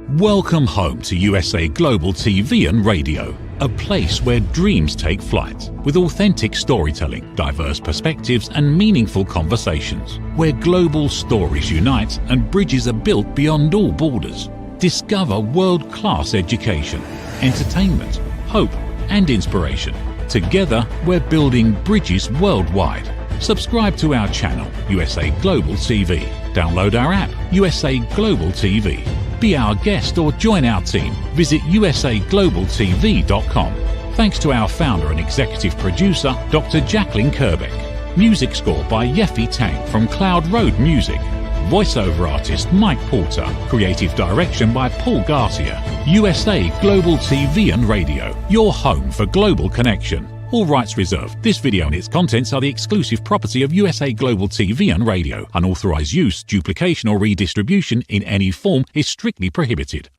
Welcome home to USA Global TV and Radio, a place where dreams take flight, with authentic storytelling, diverse perspectives and meaningful conversations, where global stories unite and bridges are built beyond all borders. Discover world-class education, entertainment, hope and inspiration. Together, we're building bridges worldwide. Subscribe to our channel, USA Global TV. Download our app, USA Global TV. Be our guest or join our team. Visit usaglobaltv.com. Thanks to our founder and executive producer, Dr. Jacqueline Kerbeck. Music score by Yeffy Tang from Cloud Road Music. Voiceover artist Mike Porter. Creative direction by Paul Garcia. USA Global TV and Radio, your home for global connection. All rights reserved. This video and its contents are the exclusive property of USA Global TV and Radio. Unauthorized use, duplication or redistribution in any form is strictly prohibited.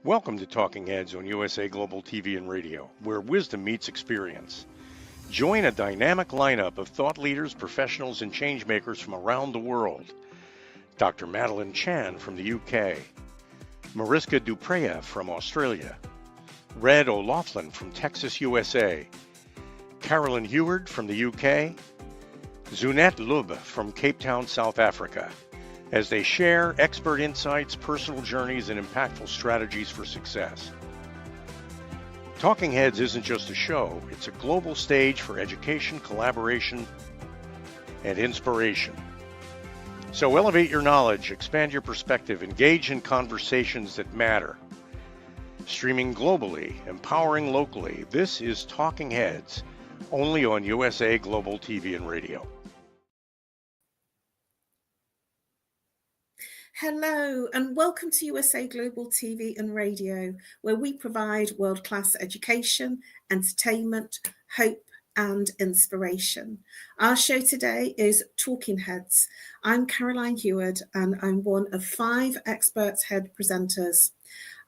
Welcome to Talking Heads on USA Global TV and Radio, where wisdom meets experience. Join a dynamic lineup of thought leaders, professionals, and changemakers from around the world. Dr. Madeline Chan from the UK, Mariska Dupreya from Australia, Red O'Loughlin from Texas, USA, Carolyn HEWARD from the UK, Zunette Lub from Cape Town, South Africa, as they share expert insights, personal journeys, and impactful strategies for success. Talking Heads isn't just a show, it's a global stage for education, collaboration, and inspiration. So elevate your knowledge, expand your perspective, engage in conversations that matter. Streaming globally, empowering locally, this is Talking Heads, only on USA Global TV and Radio. Hello and welcome to USA Global TV and Radio, where we provide world-class education, entertainment, hope and inspiration. Our show today is Talking Heads. I'm Caroline HEWARD and I'm one of 5 expert head presenters.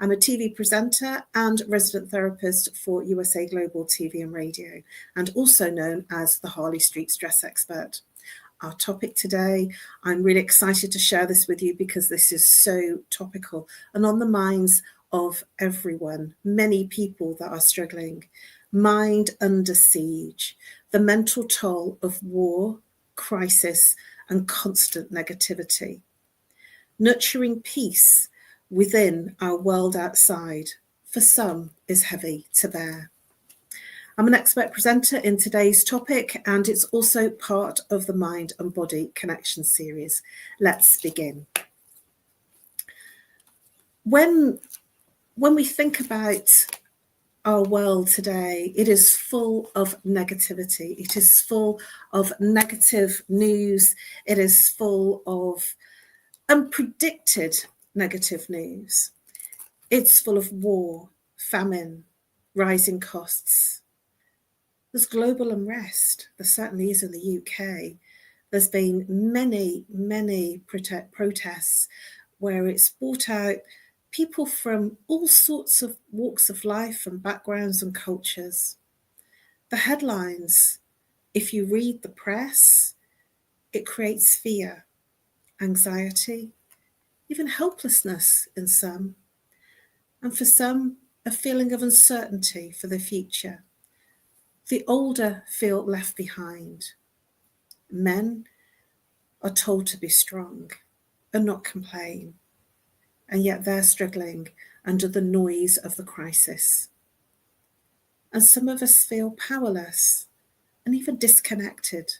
I'm a TV presenter and resident therapist for USA Global TV and Radio, and also known as the Harley Street Stress Expert. Our topic today, I'm really excited to share this with you because this is so topical and on the minds of everyone, many people that are struggling. Mind under siege, the mental toll of war, crisis, and constant negativity. Nurturing peace within our world outside, for some, is heavy to bear. I'm an expert presenter in today's topic, and it's also part of the Mind and Body Connection series. Let's begin. When we think about our world today, it is full of negativity. It is full of negative news. It is full of unpredicted negative news. It's full of war, famine, rising costs. There's global unrest. There certainly is in the UK. There's been many protests where it's brought out people from all sorts of walks of life and backgrounds and cultures. The headlines, if you read the press, it creates fear, anxiety, even helplessness in some, and for some, a feeling of uncertainty for the future. The older feel left behind. Men are told to be strong and not complain, and yet they're struggling under the noise of the crisis. And some of us feel powerless and even disconnected.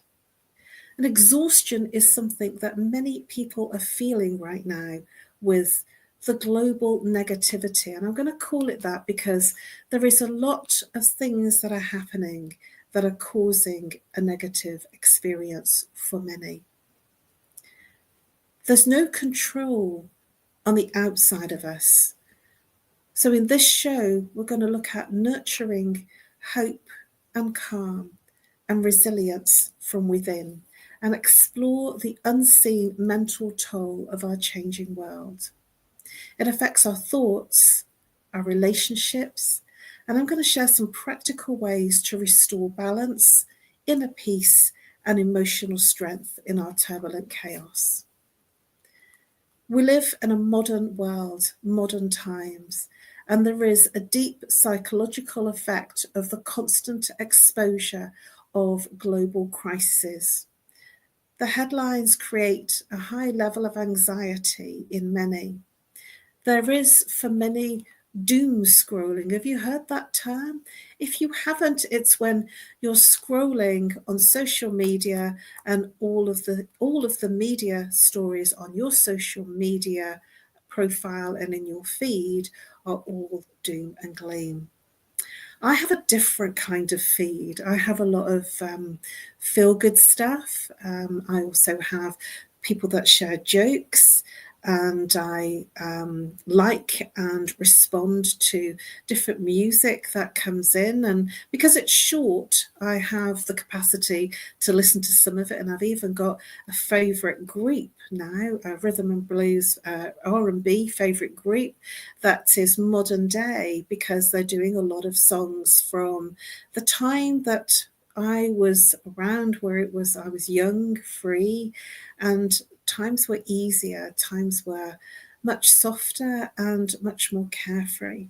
And exhaustion is something that many people are feeling right now with the global negativity. And I'm going to call it that because there is a lot of things that are happening that are causing a negative experience for many. There's no control on the outside of us. So in this show, we're going to look at nurturing hope and calm and resilience from within, and explore the unseen mental toll of our changing world. It affects our thoughts, our relationships, and I'm going to share some practical ways to restore balance, inner peace, and emotional strength in our turbulent chaos. We live in a modern world, modern times, and there is a deep psychological effect of the constant exposure of global crises. The headlines create a high level of anxiety in many. There is, for many, doom scrolling. Have you heard that term? If you haven't, it's when you're scrolling on social media and all of the media stories on your social media profile and in your feed are all doom and gloom. I have a different kind of feed. I have a lot of feel-good stuff. I also have people that share jokes, and I like and respond to different music that comes in. And because it's short, I have the capacity to listen to some of it. And I've even got a favourite group now, a rhythm and blues R&B favourite group that is modern day, because they're doing a lot of songs from the time that I was around, where I was young, free, and times were easier, times were much softer and much more carefree.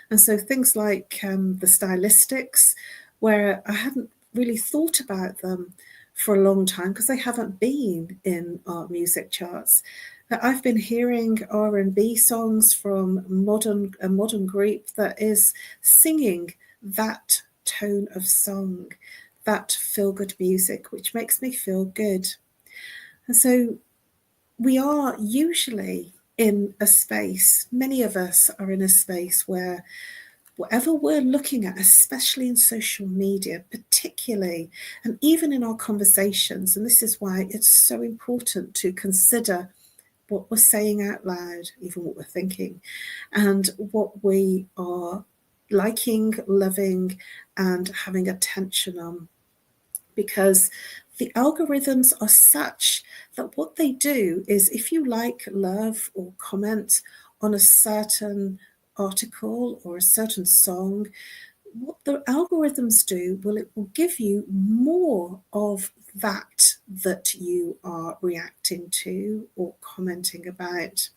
And so things like the stylistics, where I hadn't really thought about them for a long time because they haven't been in our music charts. But I've been hearing R&B songs from a modern group that is singing that tone of song, that feel-good music, which makes me feel good. And so we are usually in a space, many of us are in a space where whatever we're looking at, especially in social media, particularly, and even in our conversations, and this is why it's so important to consider what we're saying out loud, even what we're thinking, and what we are liking, loving, and having attention on. Because the algorithms are such that what they do is, if you like, love, or comment on a certain article or a certain song, what the algorithms do, well, it will give you more of that you are reacting to or commenting about.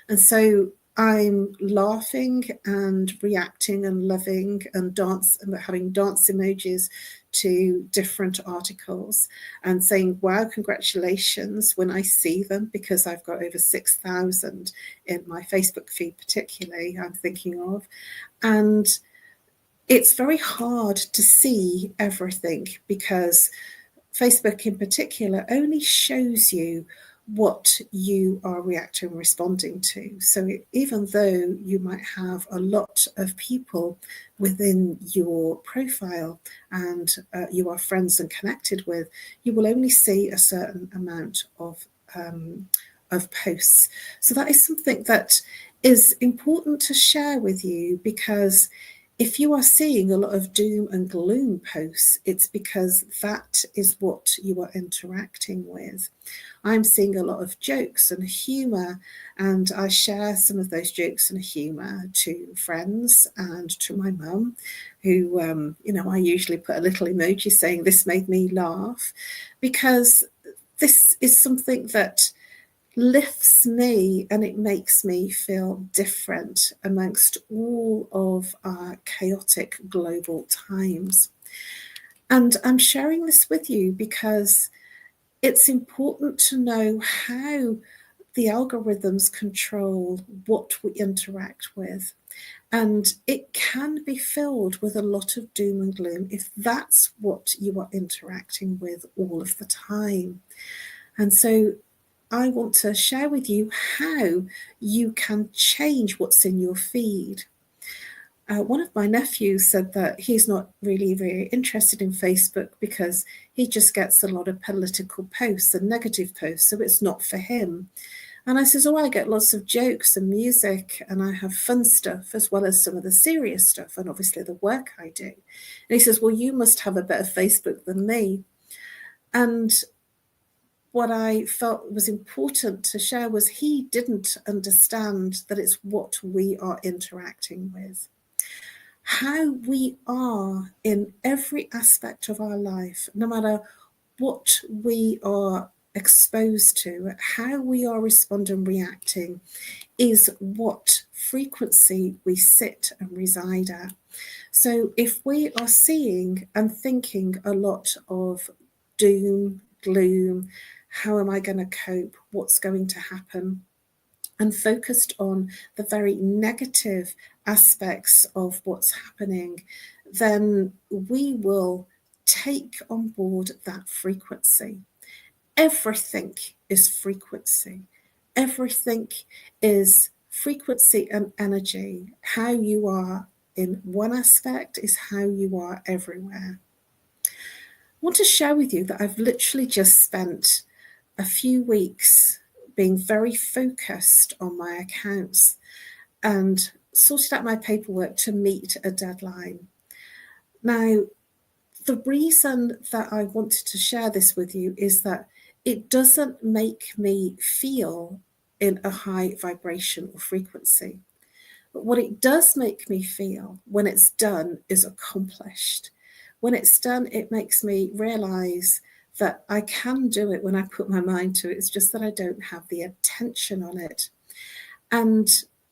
And so I'm laughing and reacting and loving and having dance emojis to different articles and saying, wow, congratulations, when I see them, because I've got over 6,000 in my Facebook feed, particularly, I'm thinking of. And it's very hard to see everything because Facebook in particular only shows you what you are reacting and responding to. So even though you might have a lot of people within your profile and you are friends and connected with, you will only see a certain amount of posts. So that is something that is important to share with you, because if you are seeing a lot of doom and gloom posts, it's because that is what you are interacting with. I'm seeing a lot of jokes and humour, and I share some of those jokes and humour to friends and to my mum, who, I usually put a little emoji saying, this made me laugh, because this is something that lifts me and it makes me feel different amongst all of our chaotic global times. And I'm sharing this with you because it's important to know how the algorithms control what we interact with. And it can be filled with a lot of doom and gloom if that's what you are interacting with all of the time. And so I want to share with you how you can change what's in your feed. One of my nephews said that he's not really very interested in Facebook because he just gets a lot of political posts and negative posts, so it's not for him. And I says, I get lots of jokes and music, and I have fun stuff as well as some of the serious stuff, and obviously the work I do. And he says, well, you must have a better Facebook than me. And what I felt was important to share was he didn't understand that it's what we are interacting with. How we are in every aspect of our life, no matter what we are exposed to, how we are responding, reacting, is what frequency we sit and reside at. So if we are seeing and thinking a lot of doom, gloom, how am I going to cope, what's going to happen, and focused on the very negative aspects of what's happening, then we will take on board that frequency. Everything is frequency. Everything is frequency and energy. How you are in one aspect is how you are everywhere. I want to share with you that I've literally just spent a few weeks being very focused on my accounts and sorted out my paperwork to meet a deadline. Now, the reason that I wanted to share this with you is that it doesn't make me feel in a high vibration or frequency. But what it does make me feel when it's done is accomplished. When it's done, it makes me realize that I can do it when I put my mind to it. It's just that I don't have the attention on it. And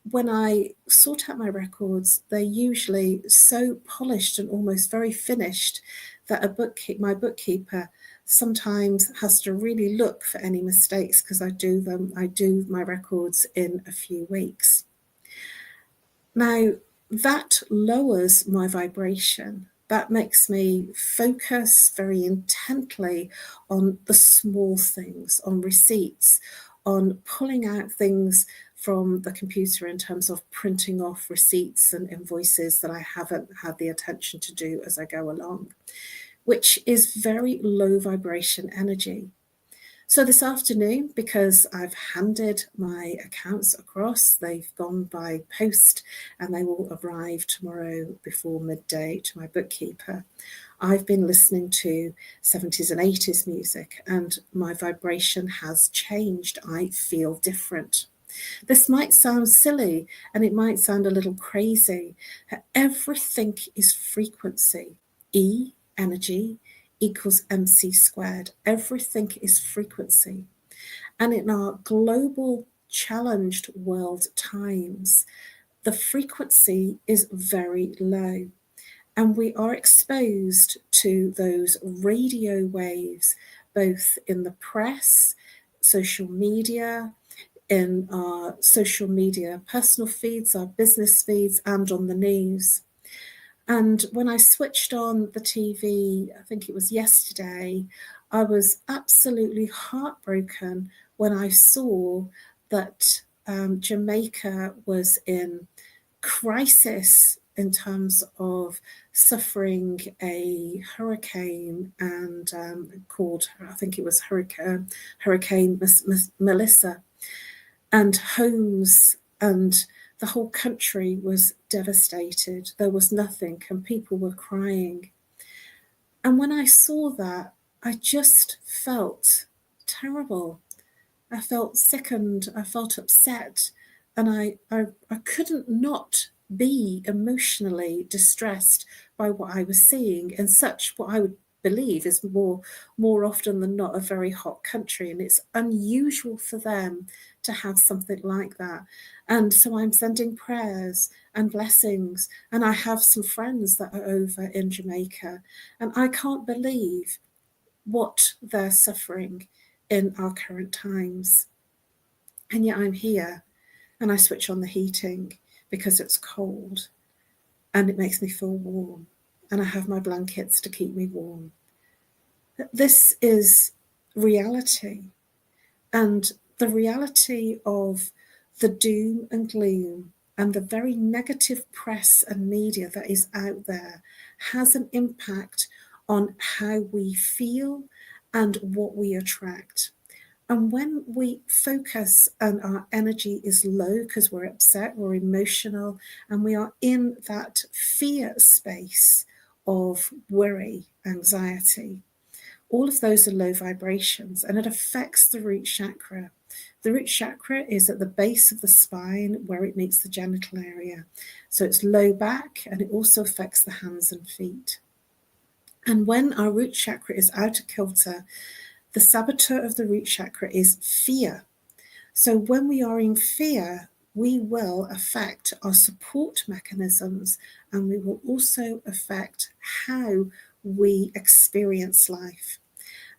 when I sort out my records, they're usually so polished and almost very finished that my bookkeeper sometimes has to really look for any mistakes, because I do my records in a few weeks. Now, that lowers my vibration. That makes me focus very intently on the small things, on receipts, on pulling out things from the computer in terms of printing off receipts and invoices that I haven't had the attention to do as I go along, which is very low vibration energy. So this afternoon, because I've handed my accounts across, they've gone by post and they will arrive tomorrow before midday to my bookkeeper. I've been listening to 70s and 80s music and my vibration has changed. I feel different. This might sound silly and it might sound a little crazy. Everything is frequency. E, energy, equals MC squared. Everything is frequency. And in our global challenged world times, the frequency is very low. And we are exposed to those radio waves, both in the press, social media, in our social media personal feeds, our business feeds, and on the news. And when I switched on the TV, I think it was yesterday, I was absolutely heartbroken when I saw that Jamaica was in crisis in terms of suffering a hurricane and called, I think it was Hurricane Melissa, and homes and the whole country was devastated. There was nothing and people were crying. And when I saw that, I just felt terrible. I felt sickened. I felt upset. And I couldn't not be emotionally distressed by what I was seeing in such what I would believe is more often than not a very hot country, and it's unusual for them to have something like that. And so I'm sending prayers and blessings, and I have some friends that are over in Jamaica, and I can't believe what they're suffering in our current times. And yet I'm here and I switch on the heating because it's cold and it makes me feel warm, and I have my blankets to keep me warm. This is reality, and the reality of the doom and gloom and the very negative press and media that is out there has an impact on how we feel and what we attract. And when we focus and our energy is low because we're upset, we're emotional, and we are in that fear space of worry, anxiety, all of those are low vibrations, and it affects the root chakra. The root chakra is at the base of the spine where it meets the genital area. So it's low back, and it also affects the hands and feet. And when our root chakra is out of kilter, the saboteur of the root chakra is fear. So when we are in fear, we will affect our support mechanisms, and we will also affect how we experience life.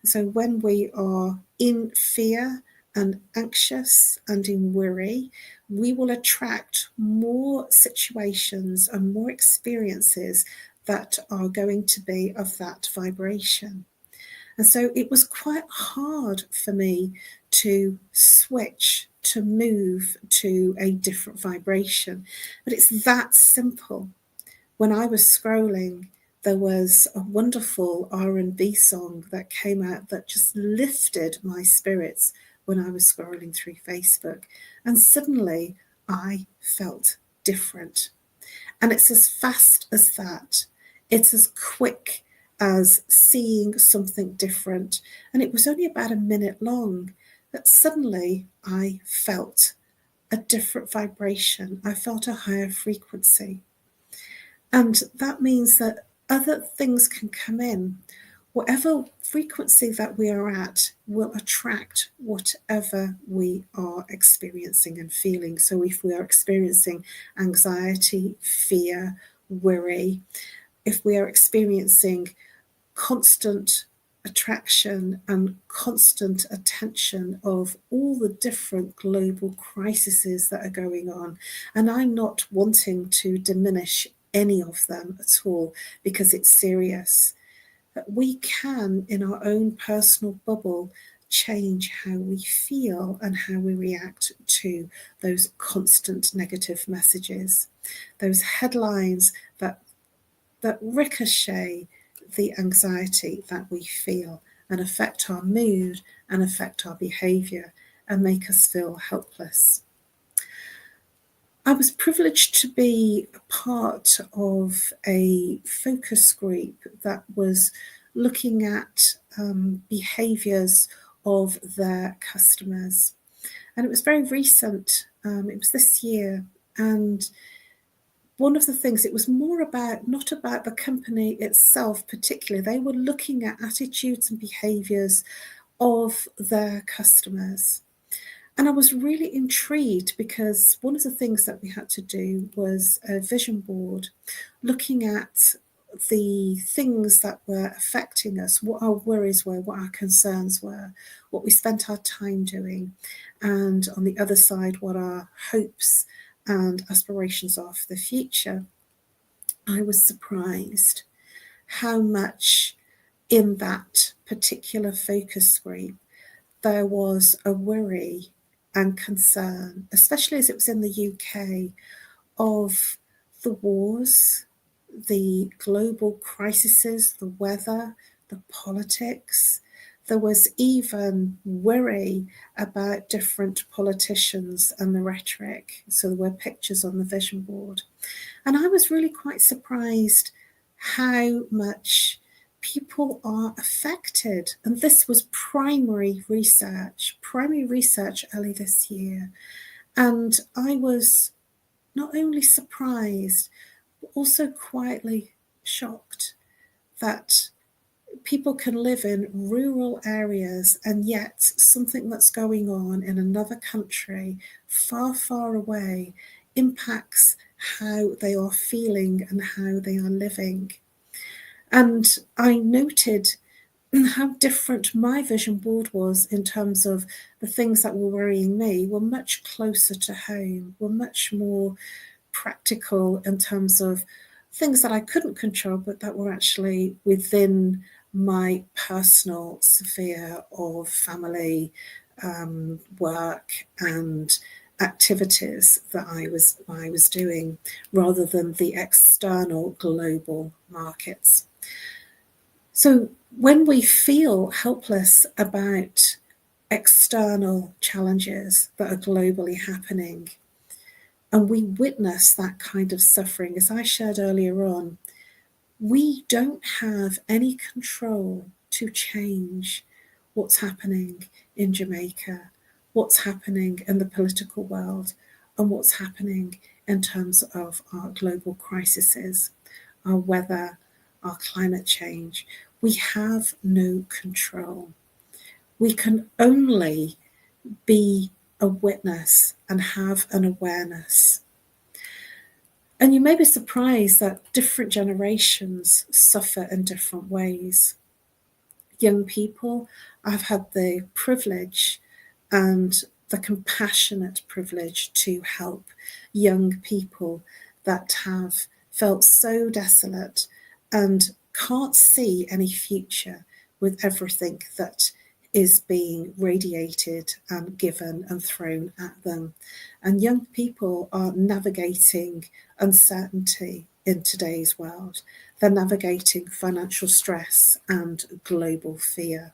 So when we are in fear and anxious and in worry, we will attract more situations and more experiences that are going to be of that vibration. And so it was quite hard for me to switch, to move to a different vibration. But it's that simple. When I was scrolling, there was a wonderful R&B song that came out that just lifted my spirits when I was scrolling through Facebook. And suddenly I felt different. And it's as fast as that. It's as quick as seeing something different. And it was only about a minute long that suddenly I felt a different vibration. I felt a higher frequency. And that means that other things can come in. Whatever frequency that we are at will attract whatever we are experiencing and feeling. So if we are experiencing anxiety, fear, worry, if we are experiencing constant attraction and constant attention of all the different global crises that are going on, and I'm not wanting to diminish any of them at all because it's serious, but we can, in our own personal bubble, change how we feel and how we react to those constant negative messages, those headlines that ricochet the anxiety that we feel and affect our mood and affect our behaviour and make us feel helpless. I was privileged to be a part of a focus group that was looking at behaviours of their customers. And it was very recent, it was this year, and one of the things, it was more about, not about the company itself particularly, they were looking at attitudes and behaviours of their customers. And I was really intrigued because one of the things that we had to do was a vision board, looking at the things that were affecting us, what our worries were, what our concerns were, what we spent our time doing, and on the other side, what our hopes and aspirations are for the future. I was surprised how much in that particular focus group there was a worry and concern, especially as it was in the UK, of the wars, the global crises, the weather, the politics. There was even worry about different politicians and the rhetoric. So there were pictures on the vision board. And I was really quite surprised how much people are affected. And this was primary research early this year. And I was not only surprised, but also quietly shocked that people can live in rural areas and yet something that's going on in another country far, far away impacts how they are feeling and how they are living. And I noted how different my vision board was in terms of the things that were worrying me were much closer to home, were much more practical in terms of things that I couldn't control, but that were actually within my personal sphere of family, work and activities that I was doing, rather than the external global markets. So when we feel helpless about external challenges that are globally happening, and we witness that kind of suffering, as I shared earlier on, we don't have any control to change what's happening in Jamaica, what's happening in the political world, and what's happening in terms of our global crises, our weather, our climate change. We have no control. We can only be a witness and have an awareness. And you may be surprised that different generations suffer in different ways. Young people, I've had the privilege and the compassionate privilege to help young people that have felt so desolate and can't see any future with everything that is being radiated and given and thrown at them. And young people are navigating uncertainty in today's world. They're navigating financial stress and global fear.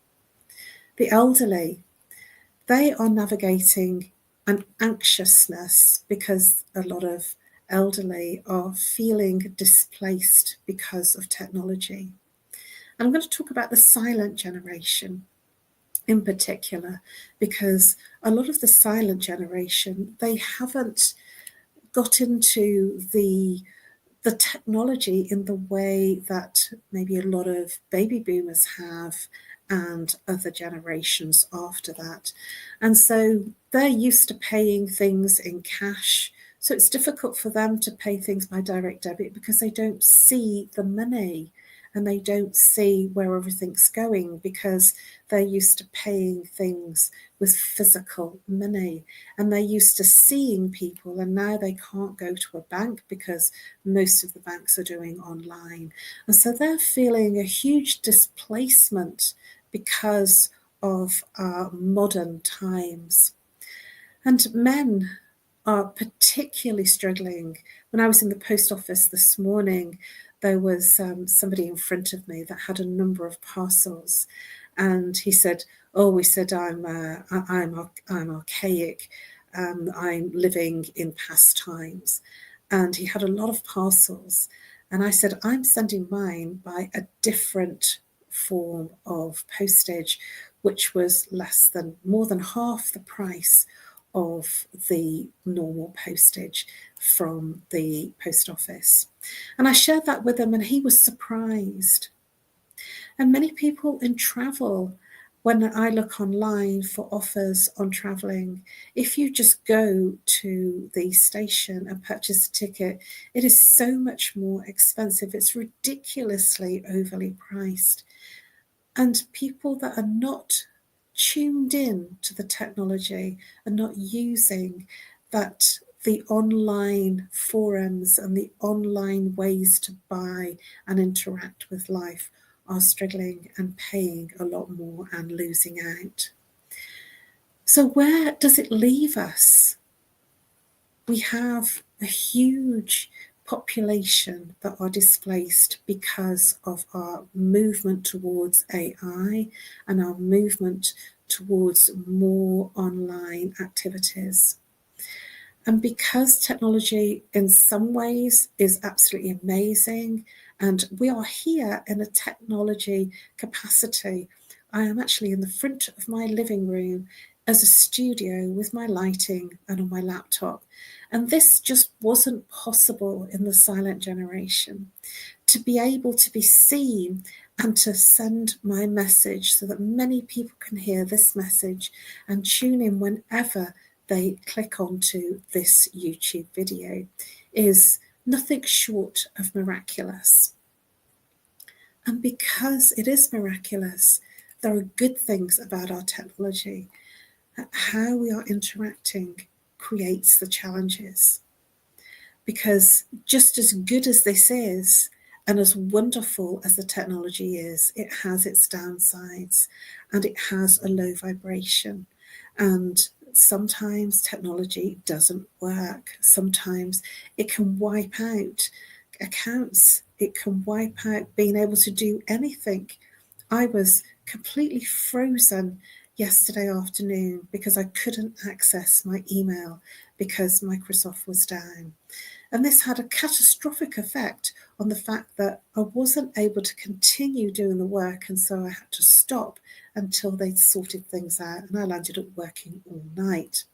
The elderly, they are navigating an anxiousness because a lot of elderly are feeling displaced because of technology. And I'm going to talk about the silent generation in particular, because a lot of the silent generation, they haven't got into the technology in the way that maybe a lot of baby boomers have and other generations after that. And so they're used to paying things in cash. So it's difficult for them to pay things by direct debit because they don't see the money and they don't see where everything's going because they're used to paying things with physical money and they're used to seeing people, and now they can't go to a bank because most of the banks are doing online. And so they're feeling a huge displacement because of our modern times. And men are particularly struggling. When I was in the post office this morning, there was somebody in front of me that had a number of parcels, and he said, "Oh, we said I'm archaic. I'm living in past times," and he had a lot of parcels, and I said, "I'm sending mine by a different form of postage, which was more than half the price of the normal postage from the post office." And I shared that with him and he was surprised. And many people in travel, when I look online for offers on traveling, if you just go to the station and purchase a ticket, it is so much more expensive. It's ridiculously overly priced. And people that are not tuned in to the technology and not using that, the online forums and the online ways to buy and interact with life, are struggling and paying a lot more and losing out. So where does it leave us? We have a huge population that are displaced because of our movement towards AI and our movement towards more online activities. And because technology in some ways is absolutely amazing, and we are here in a technology capacity, I am actually in the front of my living room as a studio with my lighting and on my laptop. And this just wasn't possible in the silent generation. To be able to be seen and to send my message so that many people can hear this message and tune in whenever they click onto this YouTube video is nothing short of miraculous. And because it is miraculous, there are good things about our technology. How we are interacting creates the challenges. Because just as good as this is, and as wonderful as the technology is, it has its downsides and it has a low vibration. And sometimes technology doesn't work. Sometimes it can wipe out accounts. It can wipe out being able to do anything. I was completely frozen yesterday afternoon because I couldn't access my email because Microsoft was down. And this had a catastrophic effect on the fact that I wasn't able to continue doing the work, and so I had to stop until they'd sorted things out, and I landed up working all night.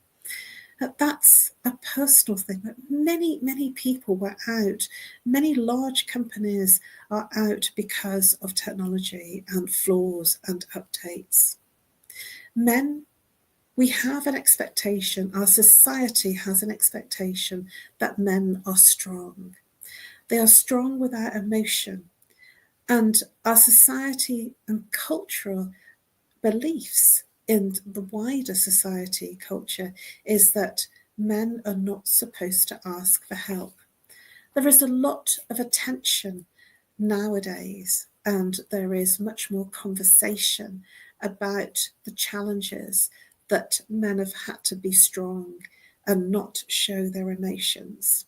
That's a personal thing, but many people were out. Many large companies are out because of technology and flaws and updates. Men, we have an expectation, our society has an expectation that men are strong. They are strong without emotion. And our society and cultural beliefs in the wider society culture is that men are not supposed to ask for help. There is a lot of attention nowadays, and there is much more conversation about the challenges that men have had to be strong and not show their emotions.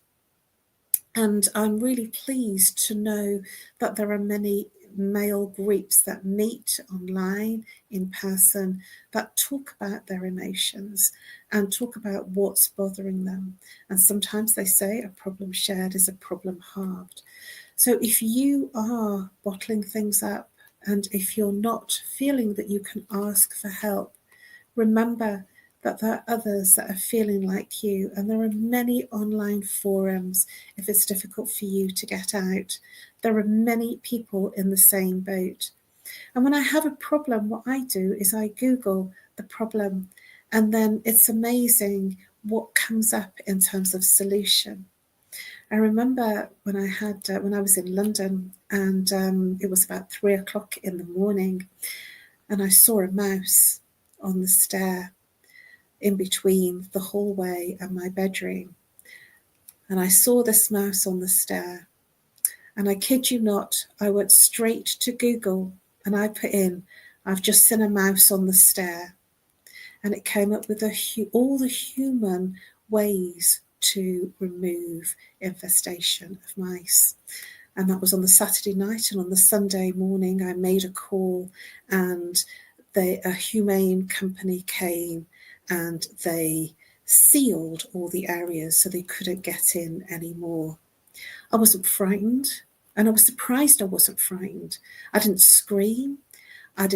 And I'm really pleased to know that there are many male groups that meet online, in person, that talk about their emotions and talk about what's bothering them. And sometimes they say a problem shared is a problem halved. So if you are bottling things up and if you're not feeling that you can ask for help, remember that there are others that are feeling like you, and there are many online forums if it's difficult for you to get out. There are many people in the same boat. And when I have a problem, what I do is I Google the problem, and then it's amazing what comes up in terms of solution. I remember when I was in London, and it was about 3 o'clock in the morning, and I saw a mouse on the stair in between the hallway and my bedroom. And I saw this mouse on the stair. And I kid you not, I went straight to Google and I put in, I've just seen a mouse on the stair. And it came up with all the human ways to remove infestation of mice. And that was on the Saturday night, and on the Sunday morning I made a call, and a humane company came and they sealed all the areas so they couldn't get in anymore. I wasn't frightened, and I was surprised I wasn't frightened. I didn't scream, and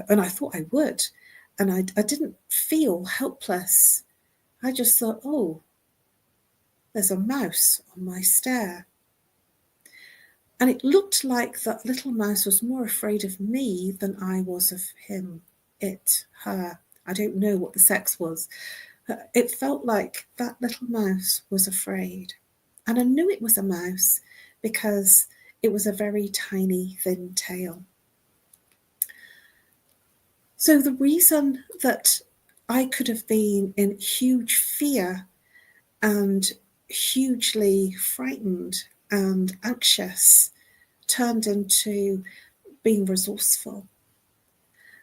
I thought I would, and I didn't feel helpless. I just thought, oh, there's a mouse on my stair. And it looked like that little mouse was more afraid of me than I was of him, it, her. I don't know what the sex was. It felt like that little mouse was afraid. And I knew it was a mouse because it was a very tiny, thin tail. So the reason that I could have been in huge fear and hugely frightened and anxious turned into being resourceful.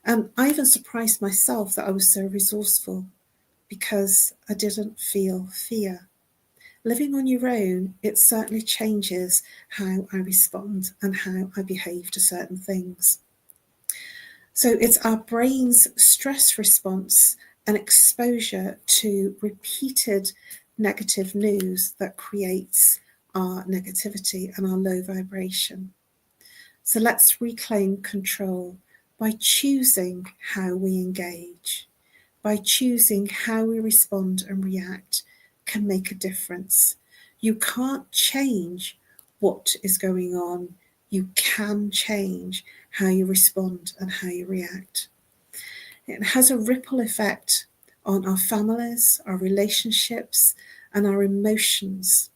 And I even surprised myself that I was so resourceful because I didn't feel fear. Living on your own, it certainly changes how I respond and how I behave to certain things. So it's our brain's stress response and exposure to repeated negative news that creates our negativity and our low vibration. So let's reclaim control by choosing how we engage, by choosing how we respond and react can make a difference. You can't change what is going on. You can change how you respond and how you react. It has a ripple effect on our families, our relationships, and our emotions.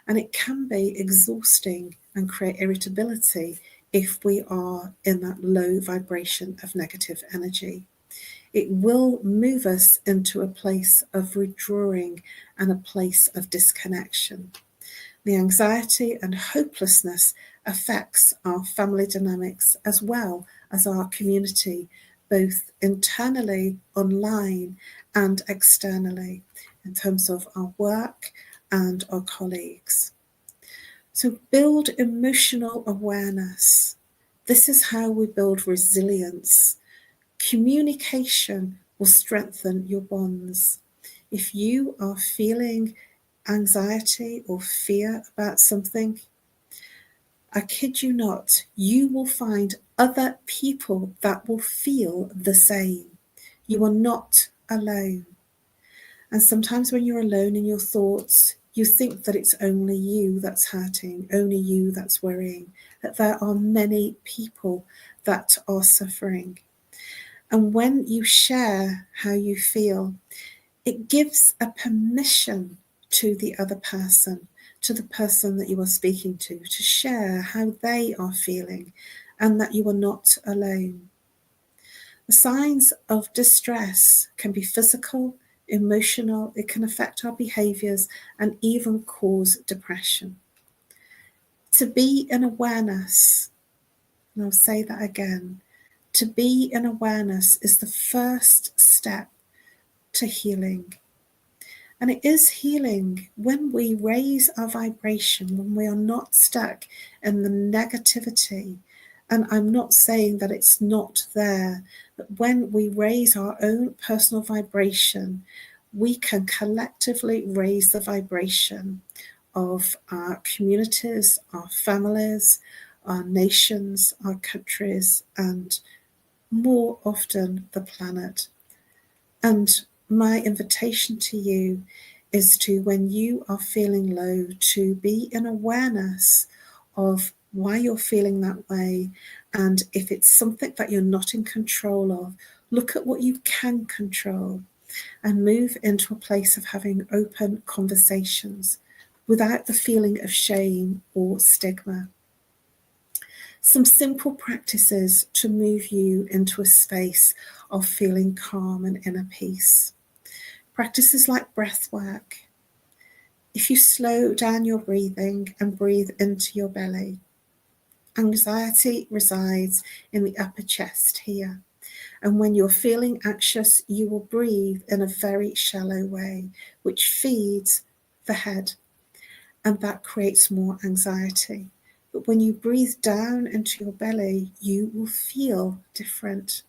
And it can be exhausting and create irritability if we are in that low vibration of negative energy. It will move us into a place of withdrawing and a place of disconnection. The anxiety and hopelessness affects our family dynamics as well as our community, both internally, online, and externally, in terms of our work and our colleagues. So build emotional awareness. This is how we build resilience. Communication will strengthen your bonds. If you are feeling anxiety or fear about something, I kid you not, you will find other people that will feel the same. You are not alone. And sometimes when you're alone in your thoughts, you think that it's only you that's hurting, only you that's worrying, that there are many people that are suffering. And when you share how you feel, it gives a permission to the other person, to the person that you are speaking to share how they are feeling and that you are not alone. The signs of distress can be physical, emotional, it can affect our behaviours and even cause depression. To be in awareness, and I'll say that again, to be in awareness is the first step to healing. And it is healing when we raise our vibration, when we are not stuck in the negativity. And I'm not saying that it's not there, but when we raise our own personal vibration, we can collectively raise the vibration of our communities, our families, our nations, our countries, and more often the planet. And my invitation to you is to, when you are feeling low, to be in awareness of why you're feeling that way. And if it's something that you're not in control of, look at what you can control and move into a place of having open conversations without the feeling of shame or stigma. Some simple practices to move you into a space of feeling calm and inner peace. Practices like breath work. If you slow down your breathing and breathe into your belly, anxiety resides in the upper chest here. And when you're feeling anxious, you will breathe in a very shallow way, which feeds the head, and that creates more anxiety. But when you breathe down into your belly, you will feel different.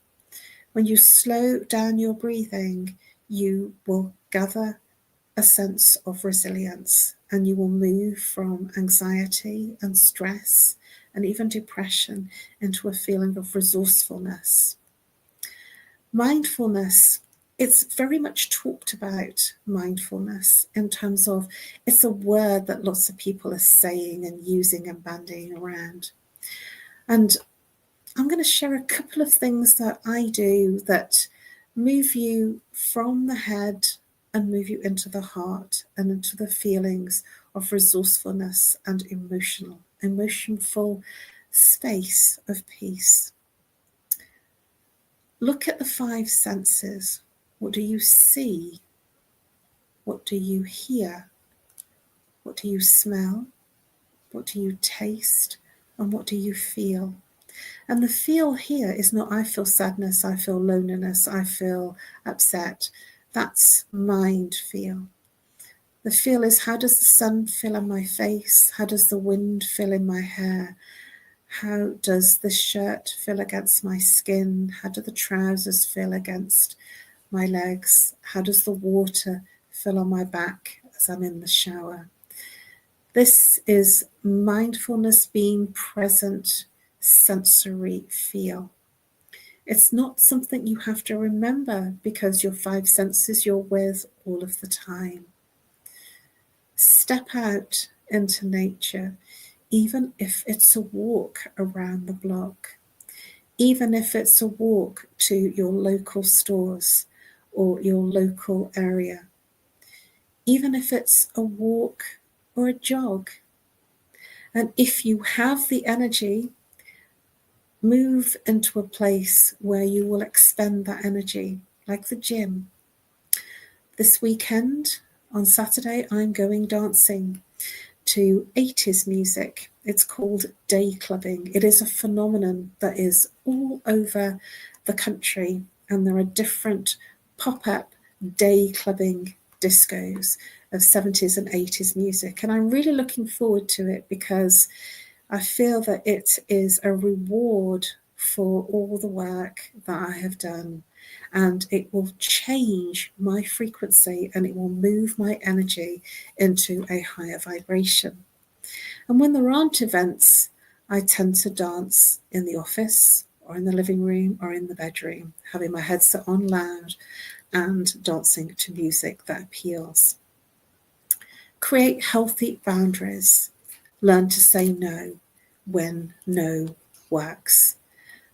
When you slow down your breathing, you will gather a sense of resilience, and you will move from anxiety and stress and even depression into a feeling of resourcefulness. Mindfulness, it's very much talked about, mindfulness, in terms of it's a word that lots of people are saying and using and bandying around. And I'm going to share a couple of things that I do that move you from the head and move you into the heart and into the feelings of resourcefulness and emotionful space of peace. Look at the five senses. What do you see? What do you hear? What do you smell? What do you taste? And what do you feel? And the feel here is not I feel sadness, I feel loneliness, I feel upset. That's mind feel. The feel is, how does the sun feel on my face? How does the wind feel in my hair? How does the shirt feel against my skin? How do the trousers feel against my legs? How does the water feel on my back as I'm in the shower? This is mindfulness, being present, sensory feel. It's not something you have to remember because your five senses you're with all of the time. Step out into nature, even if it's a walk around the block, even if it's a walk to your local stores or your local area, even if it's a walk or a jog. And if you have the energy, move into a place where you will expend that energy, like the gym. This weekend, on Saturday, I'm going dancing to 80s music. It's called day clubbing. It is a phenomenon that is all over the country, and there are different pop-up day clubbing discos of 70s and 80s music. And I'm really looking forward to it because I feel that it is a reward for all the work that I have done, and it will change my frequency and it will move my energy into a higher vibration. And when there aren't events, I tend to dance in the office or in the living room or in the bedroom, having my headset on loud and dancing to music that appeals. Create healthy boundaries. Learn to say no when no works,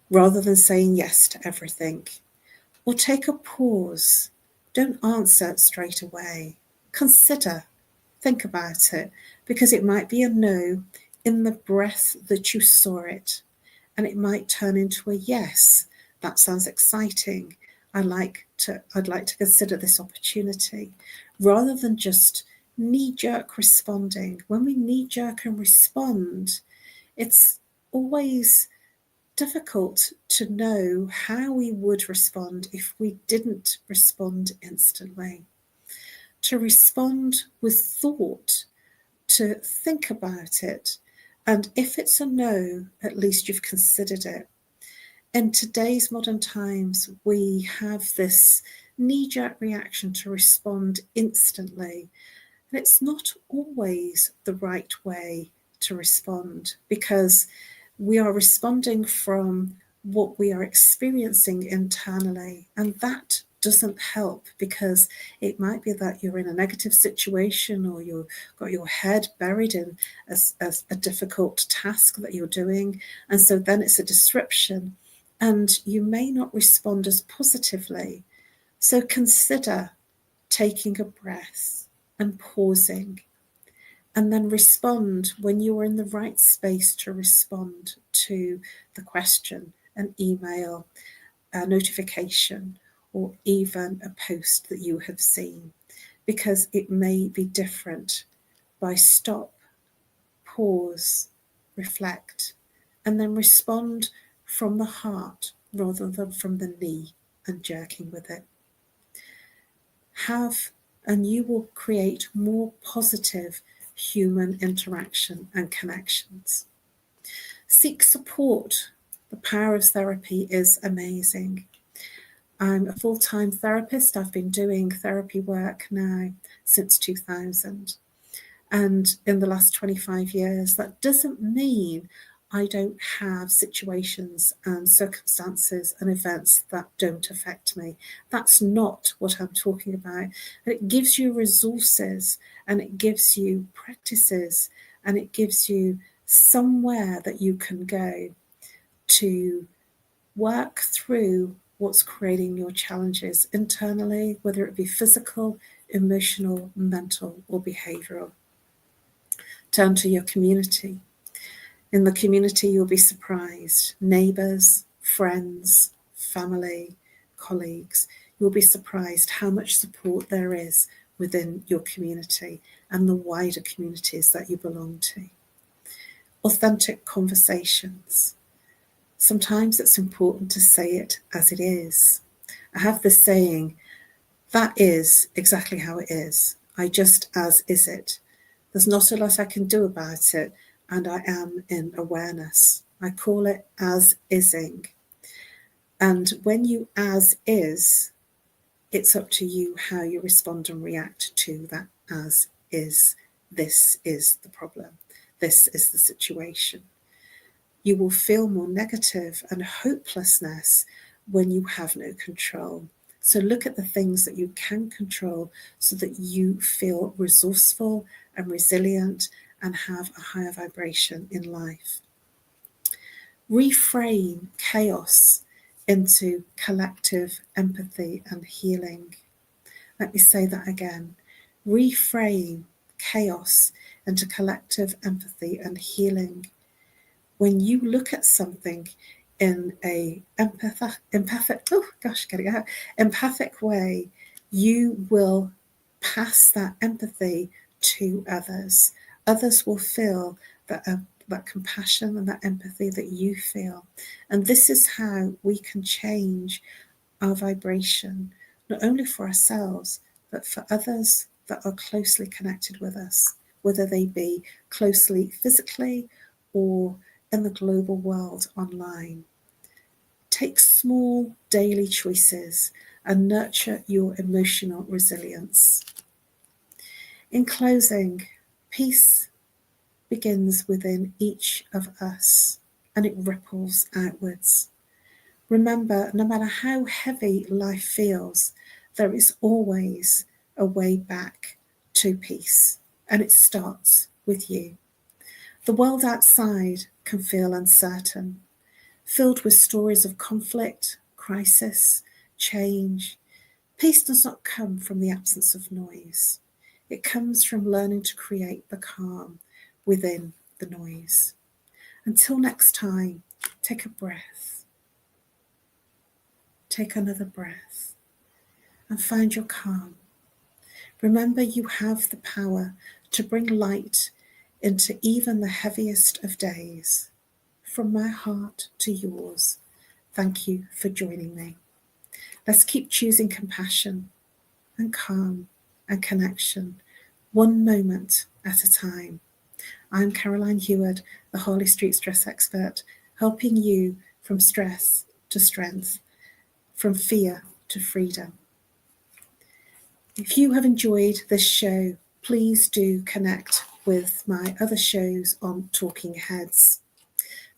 rather than saying yes to everything. Or take a pause. Don't answer straight away. Consider, think about it, because it might be a no in the breath that you saw it, and it might turn into a yes. That sounds exciting. I'd like to consider this opportunity, rather than just knee-jerk responding. When we knee-jerk and respond, it's always difficult to know how we would respond if we didn't respond instantly. To respond with thought, to think about it, and if it's a no, at least you've considered it. In today's modern times, we have this knee-jerk reaction to respond instantly, and it's not always the right way to respond, because we are responding from what we are experiencing internally, and that doesn't help, because it might be that you're in a negative situation, or you've got your head buried in a difficult task that you're doing, and so then it's a disruption, and you may not respond as positively. So consider taking a breath and pausing, and then respond when you're in the right space to respond to the question, an email, a notification, or even a post that you have seen, because it may be different. By stop, pause, reflect, and then respond from the heart rather than from the knee and jerking with it. And you will create more positive human interaction and connections. Seek support. The power of therapy is amazing. I'm a full-time therapist. I've been doing therapy work now since 2000. And in the last 25 years, that doesn't mean I don't have situations and circumstances and events that don't affect me. That's not what I'm talking about. And it gives you resources, and it gives you practices, and it gives you somewhere that you can go to work through what's creating your challenges internally, whether it be physical, emotional, mental, or behavioral. Turn to your community. In the community, you'll be surprised. Neighbours, friends, family, colleagues, you'll be surprised how much support there is within your community and the wider communities that you belong to. Authentic conversations. Sometimes it's important to say it as it is. I have this saying, that is exactly how it is. I just as is it. There's not a lot I can do about it, and I am in awareness. I call it as ising. And when you as is, it's up to you how you respond and react to that as is. This is the problem. This is the situation. You will feel more negative and hopelessness when you have no control. So look at the things that you can control so that you feel resourceful and resilient and have a higher vibration in life. Reframe chaos into collective empathy and healing. Let me say that again. Reframe chaos into collective empathy and healing. When you look at something in a empathic way, you will pass that empathy to others. Others will feel that compassion and that empathy that you feel. And this is how we can change our vibration, not only for ourselves, but for others that are closely connected with us, whether they be closely physically or in the global world online. Take small daily choices and nurture your emotional resilience. In closing, peace begins within each of us and it ripples outwards. Remember, no matter how heavy life feels, there is always a way back to peace, and it starts with you. The world outside can feel uncertain, filled with stories of conflict, crisis, change. Peace does not come from the absence of noise. It comes from learning to create the calm within the noise. Until next time, take a breath. Take another breath and find your calm. Remember, you have the power to bring light into even the heaviest of days. From my heart to yours, thank you for joining me. Let's keep choosing compassion and calm and connection, one moment at a time. I'm Caroline HEWARD, the Harley Street Stress Expert, helping you from stress to strength, from fear to freedom. If you have enjoyed this show, please do connect with my other shows on Talking Heads.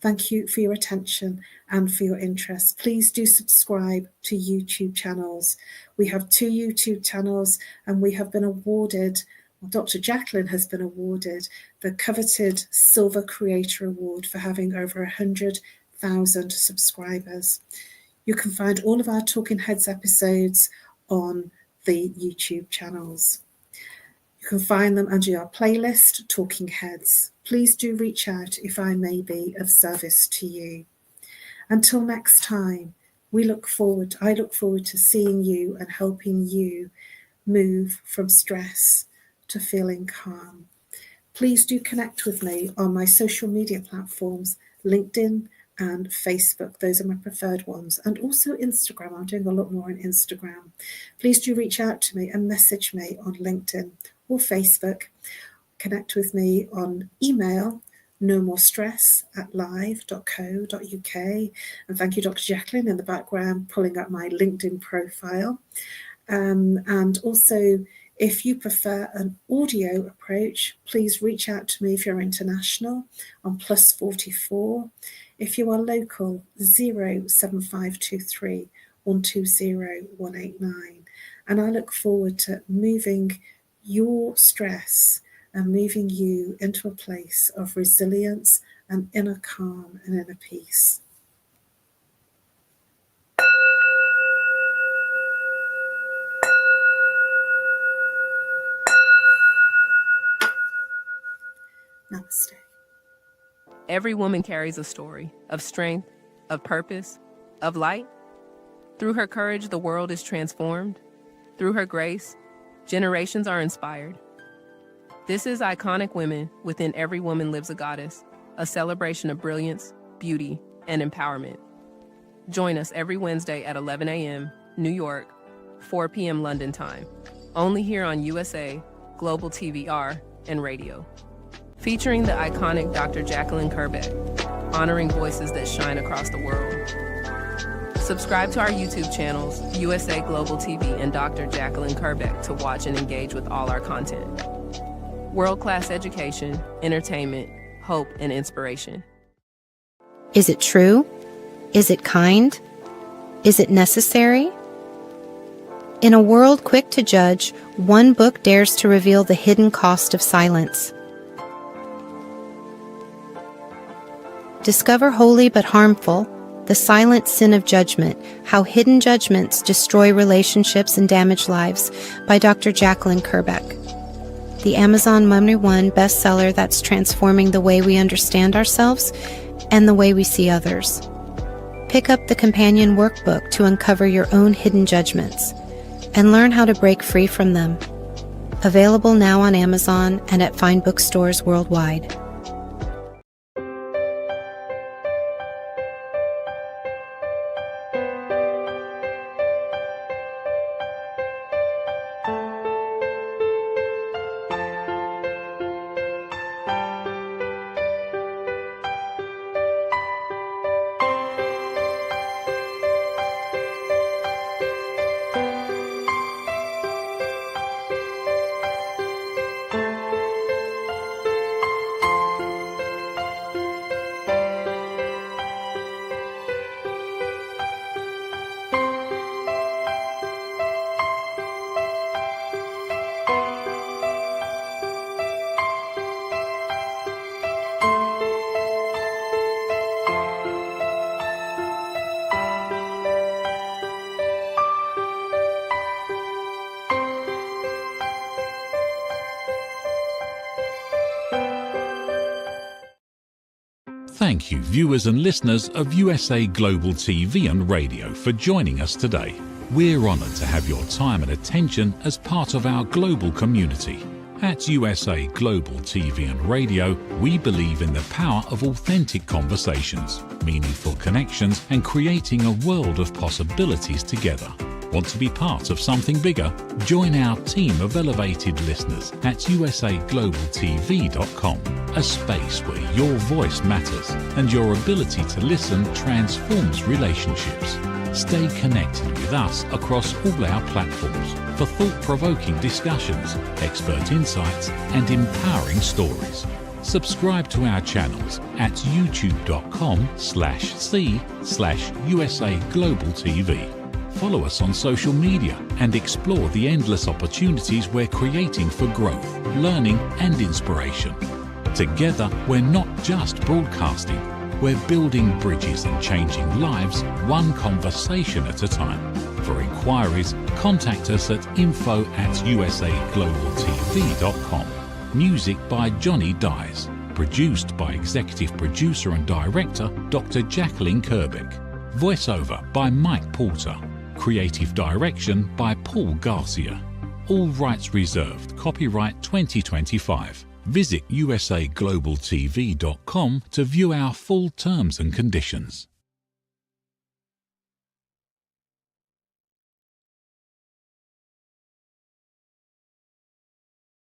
Thank you for your attention and for your interest. Please do subscribe to YouTube channels. We have 2 YouTube channels, and we have been awarded, Dr. Jacqueline has been awarded the coveted Silver Creator Award for having over 100,000 subscribers. You can find all of our Talking Heads episodes on the YouTube channels. You can find them under our playlist, Talking Heads. Please do reach out if I may be of service to you. Until next time, I look forward to seeing you and helping you move from stress to feeling calm. Please do connect with me on my social media platforms, LinkedIn and Facebook. Those are my preferred ones. And also Instagram. I'm doing a lot more on Instagram. Please do reach out to me and message me on LinkedIn or Facebook. Connect with me on email, nomorestress@live.co.uk. And thank you, Dr. Jacqueline, in the background, pulling up my LinkedIn profile. And also, if you prefer an audio approach, please reach out to me if you're international on +44. If you are local, 07523 120 189. And I look forward to moving your stress and moving you into a place of resilience and inner calm and inner peace. Namaste. Every woman carries a story of strength, of purpose, of light. Through her courage, the world is transformed. Through her grace, generations are inspired. This is Iconic Women. Within every woman lives a goddess, a celebration of brilliance, beauty, and empowerment. Join us every Wednesday at 11 a.m. New York, 4 p.m. London time, only here on USA, Global TVR, and radio. Featuring the iconic Dr. Jacqueline Kerbeck, honoring voices that shine across the world. Subscribe to our YouTube channels, USA Global TV and Dr. Jacqueline Kerbeck, to watch and engage with all our content. World-class education, entertainment, hope, and inspiration. Is it true? Is it kind? Is it necessary? In a world quick to judge, one book dares to reveal the hidden cost of silence. Discover Holy but Harmful, The Silent Sin of Judgment, How Hidden Judgments Destroy Relationships and Damage Lives by Dr. Jacqueline Kerbeck. The Amazon #1 bestseller that's transforming the way we understand ourselves and the way we see others. Pick up the companion workbook to uncover your own hidden judgments and learn how to break free from them. Available now on Amazon and at fine bookstores worldwide. Thank you, viewers and listeners of USA Global TV and Radio, for joining us today. We're honoured to have your time and attention as part of our global community. At USA Global TV and Radio, we believe in the power of authentic conversations, meaningful connections, and creating a world of possibilities together. Want to be part of something bigger? Join our team of elevated listeners at usaglobaltv.com, a space where your voice matters and your ability to listen transforms relationships. Stay connected with us across all our platforms for thought-provoking discussions, expert insights, and empowering stories. Subscribe to our channels at youtube.com/c/USA Global TV. Follow us on social media and explore the endless opportunities we're creating for growth, learning, and inspiration. Together, we're not just broadcasting, we're building bridges and changing lives one conversation at a time. For inquiries, contact us at info@usaglobaltv.com. Music by Johnny Dyes. Produced by Executive Producer and Director Dr. Jacqueline Kerbeck. Voiceover by Mike Porter. Creative Direction by Paul Garcia. All rights reserved. Copyright 2025. Visit usaglobaltv.com to view our full terms and conditions.